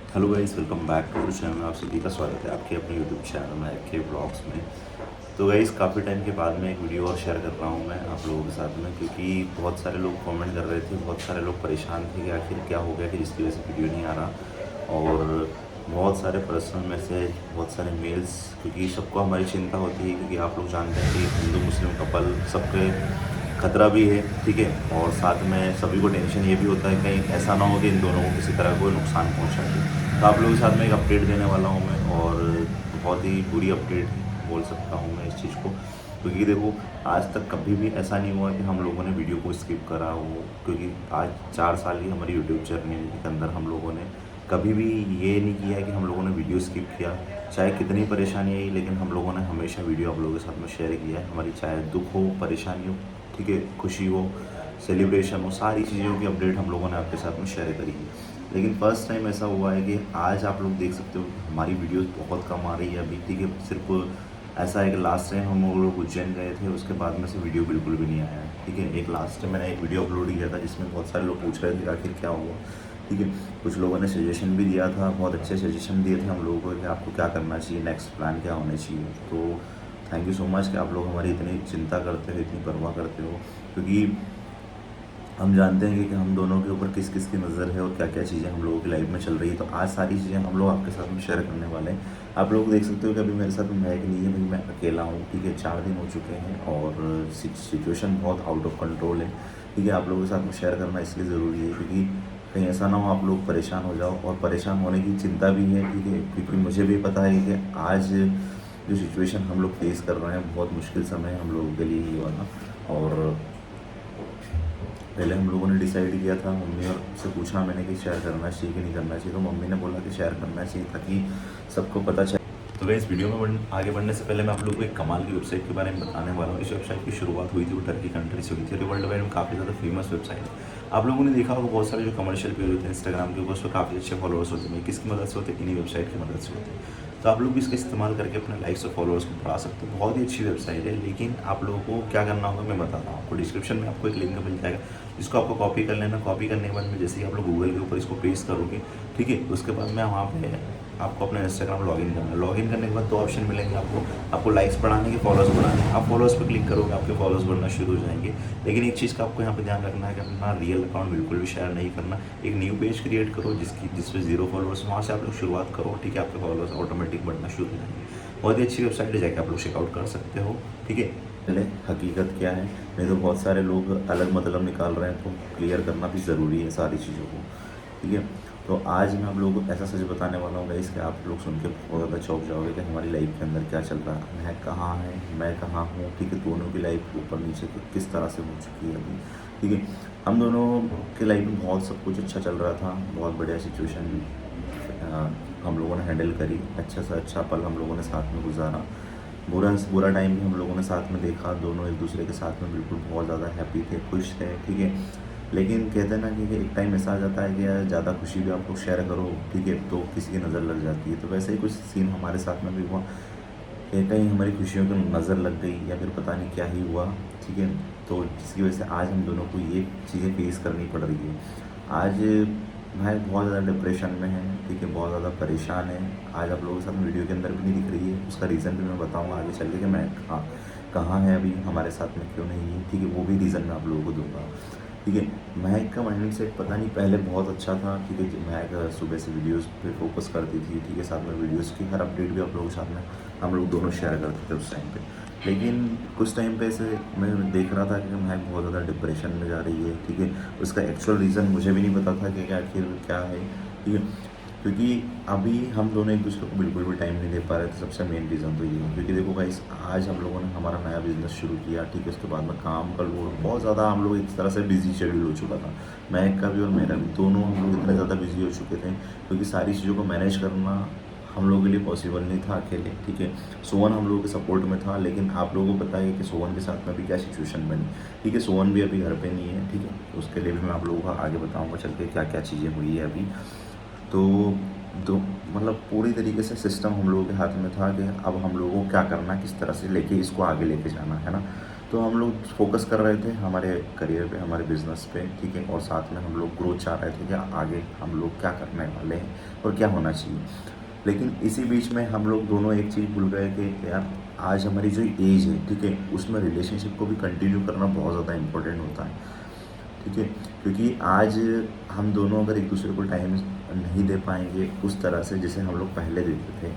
Hello guys, welcome back to the channel. आप सभी का स्वागत है आपके अपने यूट्यूब चैनल में के ब्लॉग्स में। तो गाइस, काफ़ी टाइम के बाद में एक वीडियो और शेयर कर रहा हूँ मैं आप लोगों के साथ में, क्योंकि बहुत सारे लोग कमेंट कर रहे थे, बहुत सारे लोग परेशान थे कि आखिर क्या हो गया कि जिसकी वजह से वीडियो नहीं आ रहा। और बहुत सारे पर्सनल मैसेज, बहुत सारे मेल्स, क्योंकि सबको हमारी चिंता होती है, क्योंकि आप लोग जानते हैं कि हिंदू मुस्लिम कपल सबके खतरा भी है, ठीक है। और साथ में सभी को टेंशन ये भी होता है कहीं ऐसा ना हो कि इन दोनों को किसी तरह कोई नुकसान पहुंचा दे। तो आप लोगों के साथ में एक अपडेट देने वाला हूं मैं, और बहुत ही बुरी अपडेट बोल सकता हूं मैं इस चीज़ को, क्योंकि देखो, आज तक कभी भी ऐसा नहीं हुआ कि हम लोगों ने वीडियो को स्किप करा हो। क्योंकि आज 4 साल की हमारी यूट्यूब जर्नी के अंदर हम लोगों ने कभी भी ये नहीं किया कि हम लोगों ने वीडियो स्किप किया। चाहे कितनी परेशानी आई, लेकिन हम लोगों ने हमेशा वीडियो आप लोगों के साथ में शेयर किया है। हमारी चाहे दुख हो, परेशानी हो, ठीक है, खुशी हो, सेलिब्रेशन हो, सारी चीज़ों की अपडेट हम लोगों ने आपके साथ में शेयर करी है। लेकिन फ़र्स्ट टाइम ऐसा हुआ है कि आज आप लोग देख सकते हो हमारी वीडियोस बहुत कम आ रही है अभी, ठीक है। सिर्फ ऐसा है कि लास्ट टाइम हम लोग उज्जैन गए थे, उसके बाद में से वीडियो बिल्कुल भी नहीं आया है, ठीक है। एक लास्ट टाइम मैंने एक वीडियो अपलोड किया था जिसमें बहुत सारे लोग पूछ रहे थे कि आखिर क्या हुआ, ठीक है। कुछ लोगों ने सजेशन भी दिया था, बहुत अच्छे सजेशन दिए थे हम लोगों को कि आपको क्या करना चाहिए, नेक्स्ट प्लान क्या होना चाहिए। तो थैंक यू सो मच कि आप लोग हमारी इतनी चिंता करते हो, इतनी परवाह करते हो, क्योंकि हम जानते हैं कि हम दोनों के ऊपर किस किस की नज़र है और क्या क्या चीज़ें हम लोगों की लाइफ में चल रही है। तो आज सारी चीज़ें हम लोग आपके साथ में शेयर करने वाले हैं। आप लोग देख सकते हो कि अभी मेरे साथ महक नहीं है, भाई मैं अकेला हूँ, ठीक है। 4 दिन हो चुके हैं और सिचुएशन बहुत आउट ऑफ कंट्रोल है, ठीक है। आप लोगों के साथ में शेयर करना इसलिए ज़रूरी है क्योंकि कहीं ऐसा ना हो आप लोग परेशान हो जाओ, और परेशान होने की चिंता भी है, ठीक है। क्योंकि मुझे भी पता है कि आज जो सिचुएशन हम लोग फेस कर रहे हैं बहुत मुश्किल समय है हम लोगों के लिए ही वाला। और पहले हम लोगों ने डिसाइड किया था, मम्मी और से पूछा मैंने कि शेयर करना चाहिए कि नहीं करना चाहिए, तो मम्मी ने बोला कि शेयर करना चाहिए ताकि सबको पता चले। तो वह इस वीडियो में आगे बढ़ने से पहले मैं आप लोगों को एक कमाल की वेबसाइट के बारे में बताने वाला हूँ। इस वेबसाइट की शुरुआत हुई थी वो टर्की कंट्री से हुई थी, और वर्ल्ड वाइड में काफ़ी ज़्यादा फेमस वेबसाइट है। आप लोगों ने देखा होगा बहुत सारे जो कमर्शियल पेज होते हैं इंस्टाग्राम के ऊपर, उस पर काफ़ी अच्छे फॉलोअर्स होते हैं। किसकी मदद से होते हैं? इन्हीं वेबसाइट की मदद से होते हैं। तो आप लोग भी इसका इस्तेमाल करके अपने लाइक्स और फॉलोअर्स को बढ़ा सकते हो। बहुत ही अच्छी वेबसाइट है, लेकिन आप लोगों को क्या करना होगा मैं बताता हूँ आपको। डिस्क्रिप्शन में आपको एक लिंक मिल जाएगा, इसको आपको कॉपी कर लेना। कॉपी करने के बाद में जैसे ही आप लोग गूगल के ऊपर इसको पेस्ट करोगे, ठीक है, उसके बाद में वहाँ पे आपको अपना इंस्टाग्राम लॉगिन करना है। लॉगिन करने के बाद 2 ऑप्शन मिलेंगे आपको लाइक्स बढ़ाने के, फॉलोअर्स बढ़ाने। आप फॉलोअर्स पे क्लिक करोगे, आपके फॉलोअर्स बढ़ना शुरू हो जाएंगे। लेकिन एक चीज़ का आपको यहाँ पे ध्यान रखना है कि अपना रियल अकाउंट बिल्कुल भी शेयर नहीं करना। एक न्यू पेज क्रिएट करो जिसपे 0 फॉलोअर्स, वहाँ से आप लोग शुरुआत करो, ठीक है। आपके फॉलोअर्स ऑटोमेटिक बढ़ना शुरू हो जाएंगे। बहुत ही अच्छी वेबसाइट है, जाके आप लोग चेकआउट कर सकते हो, ठीक है। पहले हकीकत क्या है, नहीं तो बहुत सारे लोग अलग मतलब निकाल रहे हैं, तो क्लियर करना भी ज़रूरी है सारी चीज़ों को, ठीक है। तो आज मैं आप लोगों को ऐसा सच बताने वाला हूँ गाइस कि आप लोग सुन के बहुत ज़्यादा चौंक जाओगे कि हमारी लाइफ के अंदर क्या चल रहा है, मैं कहाँ है, मैं कहाँ हूँ, ठीक है। दोनों की लाइफ ऊपर नीचे किस तरह से हो चुकी है अभी, ठीक है। हम दोनों के लाइफ में बहुत सब कुछ अच्छा चल रहा था, बहुत बढ़िया सिचुएशन हम लोगों ने हैंडल करी, अच्छा से अच्छा पल हम लोगों ने साथ में गुजारा, बुरा से बुरा टाइम भी हम लोगों ने साथ में देखा। दोनों एक दूसरे के साथ में बिल्कुल बहुत ज़्यादा हैप्पी थे, खुश थे, ठीक है। लेकिन कहते हैं ना कि एक टाइम ऐसा आ जाता है कि यार ज़्यादा खुशी भी आपको शेयर करो, ठीक है, तो किसी की नज़र लग जाती है। तो वैसे ही कुछ सीन हमारे साथ में भी हुआ कि कहीं हमारी खुशियों को नज़र लग गई या फिर पता नहीं क्या ही हुआ, ठीक है। तो जिसकी वजह से आज हम दोनों को ये चीज़ें फेस करनी पड़ रही है। आज भाई बहुत ज़्यादा डिप्रेशन में है, ठीक है, बहुत ज़्यादा परेशान है। आज आप लोगों के साथ वीडियो के अंदर भी नहीं दिख रही है, उसका रीज़न भी मैं बताऊँगा आगे चल के कि मैं कहाँ है अभी, हमारे साथ में क्यों नहीं है, ठीक है। वो भी रीज़न मैं आप लोगों को दूँगा, ठीक है। महक का माइंड सेट पता नहीं पहले बहुत अच्छा था, ठीक है। महक सुबह से वीडियोस पे फोकस करती थी, ठीक है। साथ में वीडियोस की हर अपडेट भी आप लोगों के साथ में हम लोग दोनों शेयर करते थे उस टाइम पे। लेकिन कुछ टाइम पे ऐसे मैं देख रहा था कि महक बहुत ज़्यादा डिप्रेशन में जा रही है, ठीक है। उसका एक्चुअल रीज़न मुझे भी नहीं पता था कि आखिर क्या है, ठीक है। क्योंकि अभी हम दोनों एक दूसरे को बिल्कुल भी टाइम नहीं दे पा रहे थे। सबसे मेन रीज़न तो ये है, क्योंकि देखो गाइस, आज हम लोगों ने हमारा नया बिज़नेस शुरू किया, ठीक है। उसके बाद में काम का लोड बहुत ज़्यादा, हम लोग एक तरह से बिजी शेड्यूल हो चुका था। महक का भी और मेरा भी, दोनों हम लोग इतने ज़्यादा बिजी हो चुके थे, क्योंकि सारी चीज़ों को मैनेज करना हम लोगों के लिए पॉसिबल नहीं था अकेले, ठीक है। सोवन हम लोगों के सपोर्ट में था, लेकिन आप लोगों को पता है कि सोवन के साथ में भी क्या सिचुएशन बनी, ठीक है। सोवन भी अभी घर पे नहीं है, ठीक है। उसके लिए भी मैं आप लोगों को आगे बताऊँगा चल के क्या क्या चीज़ें हुई है अभी। तो दो मतलब पूरी तरीके से सिस्टम हम लोगों के हाथ में था कि अब हम लोगों को क्या करना है, किस तरह से लेके इसको आगे लेके जाना है ना। तो हम लोग फोकस कर रहे थे हमारे करियर पे, हमारे बिज़नेस पे, ठीक है, और साथ में हम लोग ग्रोथ चाह रहे थे कि आगे हम लोग क्या करने वाले हैं और क्या होना चाहिए। लेकिन इसी बीच में हम लोग दोनों एक चीज़ भूल गए कि यार आज हमारी जो एज है, ठीक है, उसमें रिलेशनशिप को भी कंटिन्यू करना बहुत ज़्यादा इम्पोर्टेंट होता है, ठीक है। क्योंकि आज हम दोनों अगर एक दूसरे को टाइम नहीं दे पाएंगे उस तरह से जैसे हम लोग पहले देते थे,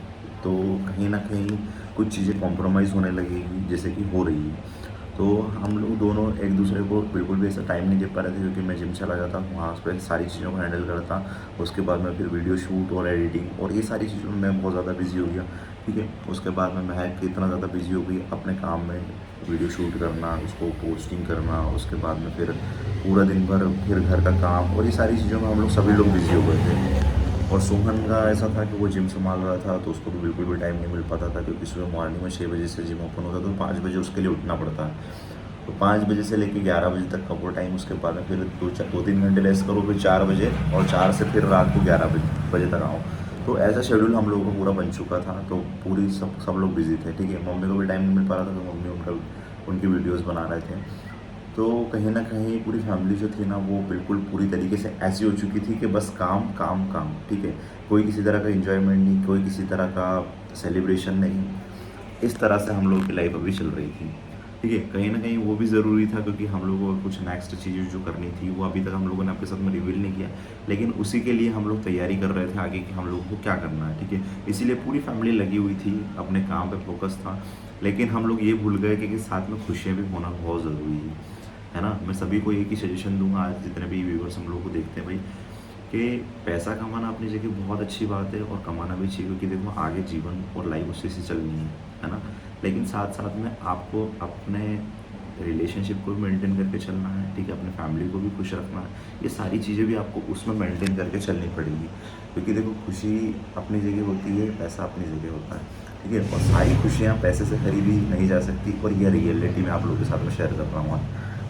तो कहीं ना कहीं कुछ चीज़ें कॉम्प्रोमाइज़ होने लगेगी, जैसे कि हो रही है। तो हम लोग दोनों एक दूसरे को बिल्कुल भी ऐसा टाइम नहीं दे पा रहे थे, क्योंकि मैं जिम चला जाता, वहाँ पर सारी चीज़ों को हैंडल करता, उसके बाद मैं फिर वीडियो शूट और एडिटिंग और ये सारी चीज़ों में मैं बहुत ज़्यादा बिजी हो गया, ठीक है। उसके बाद में महक इतना ज़्यादा बिजी हो गई अपने काम में, वीडियो शूट करना, उसको पोस्टिंग करना, उसके बाद में फिर पूरा दिन भर फिर घर का काम और ये सारी चीज़ों में हम लोग सभी लोग बिजी हो गए थे। और सोहन का ऐसा था कि वो जिम संभाल रहा था, तो उसको भी बिल्कुल भी टाइम नहीं मिल पाता था, क्योंकि सुबह मॉर्निंग में 6 बजे से जिम ओपन होता, तो 5 बजे उसके लिए उठना पड़ता है। तो 5 बजे से लेकर 11 बजे तक का वो टाइम, उसके बाद में फिर 2-3 घंटे रेस्ट करो, फिर 4 बजे, और 4 से फिर रात को 11 बजे तक आओ। तो ऐसा शेड्यूल हम लोगों का पूरा बन चुका था, तो पूरी सब लोग बिजी थे, ठीक है। मम्मी को भी टाइम नहीं मिल पा रहा था, तो मम्मी उनकी वीडियोज़ बना रहे थे। तो कहीं ना कहीं पूरी फैमिली जो थी ना, वो बिल्कुल पूरी तरीके से ऐसी हो चुकी थी कि बस काम काम काम, ठीक है। कोई किसी तरह का इन्जॉयमेंट नहीं, कोई किसी तरह का सेलिब्रेशन नहीं, इस तरह से हम लोगों की लाइफ अभी चल रही थी, ठीक है। कहीं ना कहीं वो भी ज़रूरी था, क्योंकि हम लोगों को कुछ नेक्स्ट चीज़ें जो करनी थी वो अभी तक हम लोगों ने आपके साथ में रिवील नहीं किया, लेकिन उसी के लिए हम लोग तैयारी कर रहे थे आगे कि हम लोगों को क्या करना है, ठीक है। इसीलिए पूरी फैमिली लगी हुई थी, अपने काम पे फोकस था। लेकिन हम लोग ये भूल गए कि साथ में खुशियाँ भी होना बहुत ज़रूरी है ना। मैं सभी को एक ही सजेशन दूंगा, आज जितने भी व्यूवर्स हम लोग को देखते हैं भाई, कि पैसा कमाना अपनी जगह बहुत अच्छी बात है और कमाना भी चाहिए, क्योंकि देखो आगे जीवन और लाइफ उसी से चलनी है ना। लेकिन साथ साथ में आपको अपने रिलेशनशिप को भी मेंटेन करके चलना है, ठीक है, अपने फैमिली को भी खुश रखना है, ये सारी चीज़ें भी आपको उसमें मेंटेन करके चलनी पड़ेगी। क्योंकि देखो खुशी अपनी जगह होती है, पैसा अपनी जगह होता है, ठीक है, और सारी खुशियाँ पैसे से खरीदी नहीं जा सकती, और ये रियलिटी मैं आप लोगों के साथ में शेयर कर रहा हूँ।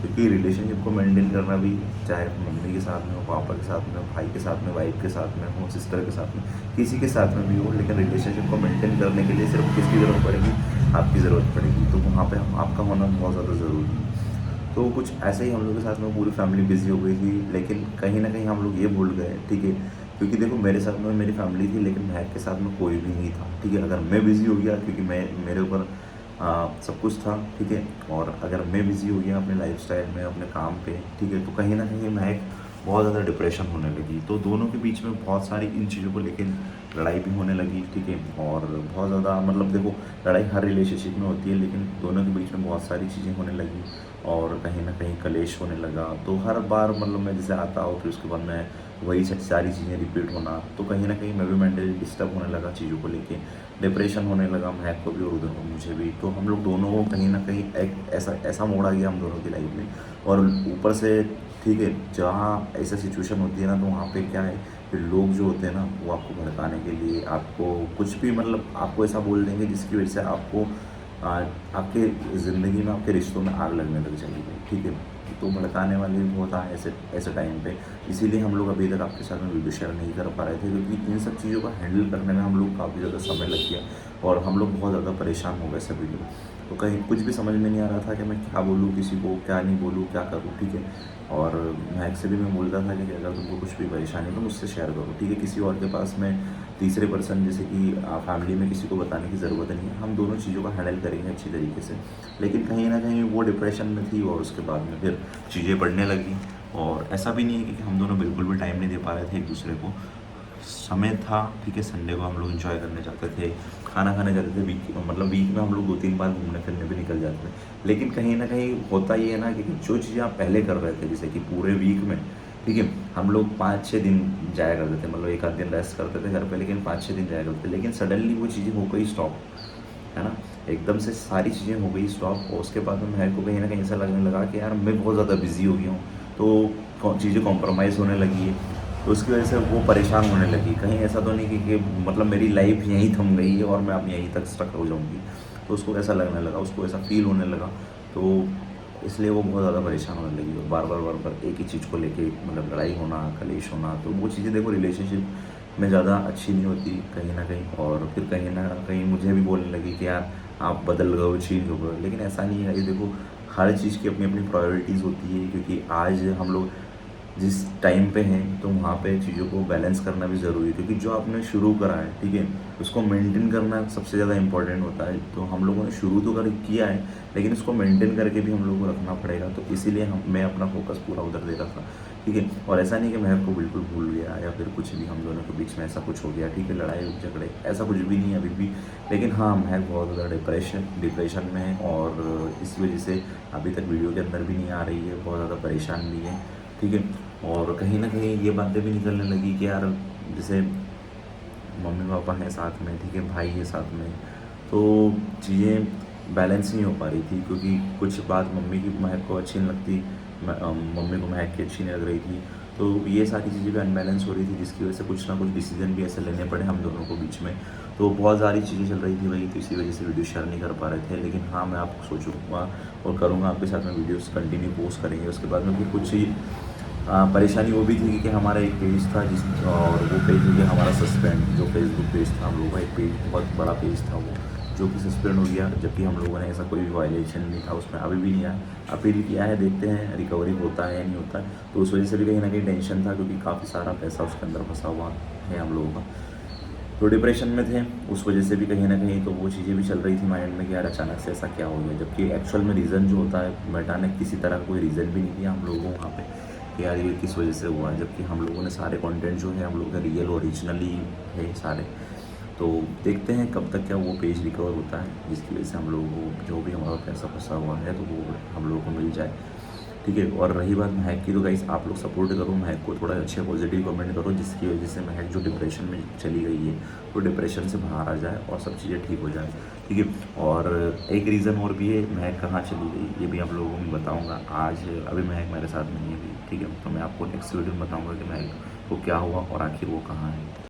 क्योंकि रिलेशनशिप को मेंटेन करना भी, चाहे मम्मी के साथ में हो, पापा के साथ में हो, भाई के साथ में, वाइफ के साथ में हो, सिस्टर के साथ में, किसी के साथ में भी हो, लेकिन रिलेशनशिप को मेंटेन करने के लिए सिर्फ किसकी ज़रूरत पड़ेगी, आपकी ज़रूरत पड़ेगी। तो वहाँ पे आपका होना बहुत ज़्यादा ज़रूरी है। तो कुछ ऐसे ही हम लोग के साथ में पूरी फैमिली बिजी हो गई थी, लेकिन कहीं ना कहीं हम लोग ये भूल गए, ठीक है। क्योंकि देखो मेरे साथ में मेरी फैमिली थी, लेकिन महक के साथ में कोई भी नहीं था, ठीक है। अगर मैं बिज़ी हो गया, क्योंकि मैं मेरे ऊपर सब कुछ था, ठीक है, और अगर मैं बिज़ी हो गया अपने लाइफस्टाइल में, अपने काम पे, ठीक है, तो कहीं ना कहीं महक बहुत ज़्यादा डिप्रेशन होने लगी। तो दोनों के बीच में बहुत सारी इन चीज़ों को लेकर लड़ाई भी होने लगी, ठीक है। और बहुत ज़्यादा मतलब देखो लड़ाई हर रिलेशनशिप में होती है, लेकिन दोनों के बीच में बहुत सारी चीज़ें होने लगी, और कहीं ना कहीं कलेश होने लगा। तो हर बार मतलब मैं जैसे आता हूँ, फिर उसके बाद मैं वही सारी चीज़ें रिपीट होना, तो कहीं ना कहीं मैं भी मेंटली डिस्टर्ब होने लगा चीज़ों को लेके, डिप्रेशन होने लगा महक को भी और उधर को मुझे भी। तो हम लोग दोनों को कहीं ना कहीं एक ऐसा ऐसा मोड़ आ गया हम दोनों की लाइफ में। और ऊपर से ठीक है, जहाँ ऐसा सिचुएशन होती है ना, तो वहाँ पे क्या है, फिर लोग जो होते हैं ना, वो आपको भड़काने के लिए आपको कुछ भी मतलब आपको ऐसा बोल देंगे जिसकी वजह से आपको आपके ज़िंदगी में, आपके रिश्तों में आग लगने लग जाएगी, ठीक है। तो भड़काने वाले भी बहुत आए ऐसे ऐसे टाइम पे। इसीलिए हम लोग अभी तक आपके साथ में वीडियो शेयर नहीं कर पा रहे थे, क्योंकि इन सब चीज़ों को हैंडल करने में हम लोग काफ़ी ज़्यादा समय लग गया, और हम लोग बहुत ज़्यादा परेशान हो गए सभी लोग। तो कहीं कुछ भी समझ में नहीं आ रहा था कि मैं क्या बोलूँ किसी को, क्या नहीं बोलूँ, क्या करूँ, ठीक है। और महक से भी मैं बोलता था कि अगर तुमको कुछ भी परेशानी हो तो मुझसे शेयर करो, ठीक है। किसी और के पास में तीसरे पर्सन जैसे कि फैमिली में किसी को बताने की ज़रूरत नहीं है, हम दोनों चीज़ों को हैंडल करेंगे अच्छी तरीके से। लेकिन कहीं ना कहीं वो डिप्रेशन में थी, और उसके बाद में फिर चीज़ें बढ़ने लगी। और ऐसा भी नहीं है कि हम दोनों बिल्कुल भी टाइम नहीं दे पा रहे थे एक दूसरे को, समय था, ठीक है। संडे को हम लोग एंजॉय करने जाते थे, खाना खाने जाते थे, वीक में हम लोग 2-3 बार घूमने फिरने भी निकल जाते थे। लेकिन कहीं ना कहीं होता ये है ना कि जो चीज़ें आप पहले कर रहे थे, जैसे कि पूरे वीक में, ठीक है, हम लोग 5-6 दिन जाया करते थे, मतलब एक आध दिन रेस्ट करते थे घर पे, लेकिन 5-6 दिन जाया करते थे। लेकिन सडनली वो चीज़ें हो गई स्टॉप, है ना, एकदम से सारी चीज़ें हो गई स्टॉप। और उसके बाद में मेरे को कहीं ना कहीं ऐसा लगने लगा कि यार मैं बहुत ज़्यादा बिजी हो गया हूँ, तो चीज़ें कॉम्प्रोमाइज़ होने लगी है। तो उसकी वजह से वो परेशान होने लगी, कहीं ऐसा तो नहीं कि मतलब मेरी लाइफ यहीं थम गई है और मैं अब यहीं तक स्टक हो जाऊँगी। तो उसको ऐसा लगने लगा, उसको ऐसा फील होने लगा, तो इसलिए वो बहुत ज़्यादा परेशान होने लगी, और बार बार एक ही चीज़ को लेके मतलब लड़ाई होना, कलेश होना। तो वो चीज़ें देखो रिलेशनशिप में ज़्यादा अच्छी नहीं होती कहीं ना कहीं। और फिर कहीं ना कहीं मुझे भी बोलने लगी कि यार आप बदल गए हो, चेंज हो गए, लेकिन ऐसा नहीं है। ये देखो हर चीज़ की अपनी अपनी प्रायोरिटीज़ होती है, क्योंकि आज हम लोग जिस टाइम पे हैं तो वहाँ पे चीज़ों को बैलेंस करना भी ज़रूरी है, क्योंकि जो आपने शुरू करा है, ठीक है, उसको मेंटेन करना सबसे ज़्यादा इम्पोर्टेंट होता है। तो हम लोगों ने शुरू तो किया है, लेकिन उसको मेंटेन करके भी हम लोग को रखना पड़ेगा। तो इसीलिए मैं अपना फोकस पूरा उधर दे रहा था, ठीक है। और ऐसा नहीं कि महक को बिल्कुल भूल गया या फिर कुछ भी हम दोनों के बीच में ऐसा कुछ हो गया, ठीक है, लड़ाई झगड़े ऐसा कुछ भी नहीं है अभी भी। लेकिन हाँ, महक बहुत ज़्यादा डिप्रेशन में है, और इस वजह से अभी तक वीडियो के अंदर भी नहीं आ रही है, बहुत ज़्यादा परेशान भी है, ठीक है। और कहीं ना कहीं ये बातें भी निकलने लगी कि यार जैसे मम्मी पापा हैं साथ में, ठीक है, भाई है साथ में, तो चीज़ें बैलेंस नहीं हो पा रही थी, क्योंकि कुछ बात मम्मी की महक को अच्छी नहीं लगती, मम्मी को महक की अच्छी नहीं लग रही थी। तो ये सारी चीज़ें भी अनबैलेंस हो रही थी, जिसकी वजह से कुछ ना कुछ डिसीजन भी ऐसे लेने पड़े हम दोनों को बीच में। तो बहुत सारी चीज़ें चल रही थी भाई, तो इसी वजह से वीडियो शेयर नहीं कर पा रहे थे। लेकिन हाँ, मैं आपको सोचूंगा और करूँगा, आपके साथ में वीडियोस कंटिन्यू पोस्ट करेंगे। उसके बाद में फिर कुछ ही परेशानी वो भी थी कि हमारा एक पेज था और वो पेज हो गया हमारा सस्पेंड। जो फेसबुक पेज था हम लोगों का, एक पेज बहुत बड़ा पेज था वो, जो कि सस्पेंड हो गया, जबकि हम लोगों ने ऐसा कोई भी वायलेशन नहीं था उसमें, अभी भी नहीं आया। अपील किया है, देखते हैं रिकवरी होता है या नहीं होता है। तो उस वजह से भी कहीं ना कहीं टेंशन था, क्योंकि काफ़ी सारा पैसा उसके अंदर फंसा हुआ है हम लोगों का। तो डिप्रेशन में थे, उस वजह से भी कहीं ना कहीं तो वो चीज़ें भी चल रही थी माइंड में कि यार अचानक से ऐसा क्या हो गया, जबकि एक्चुअल में रीज़न जो होता है मिटाने किसी तरह का कोई रीज़न भी नहीं दिया हम लोगों को वहाँ पे कि यार ये किस वजह से हुआ है। जबकि हम लोगों ने सारे कंटेंट जो है हम लोगों का रियल ओरिजिनली है सारे। तो देखते हैं कब तक क्या वो पेज रिकवर होता है, जिसकी वजह से हम लोगों को जो भी हमारा पैसा फंसा हुआ है तो वो हम लोगों को मिल जाए, ठीक है। और रही बात महक की, तो गाइस आप लोग सपोर्ट करो महक को, थोड़ा अच्छे पॉजिटिव कमेंट करो, जिसकी वजह से महक जो डिप्रेशन में चली गई है वो डिप्रेशन से बाहर आ जाए और सब चीज़ें ठीक हो जाए, ठीक है। और एक रीज़न और भी है, महक कहाँ चली गई ये भी आप लोगों को बताऊँगा आज। अभी महक मेरे साथ नहीं है अभी, ठीक है, तो मैं आपको नेक्स्ट वीडियो में बताऊँगा कि महक को क्या हुआ और आखिर वो कहाँ है।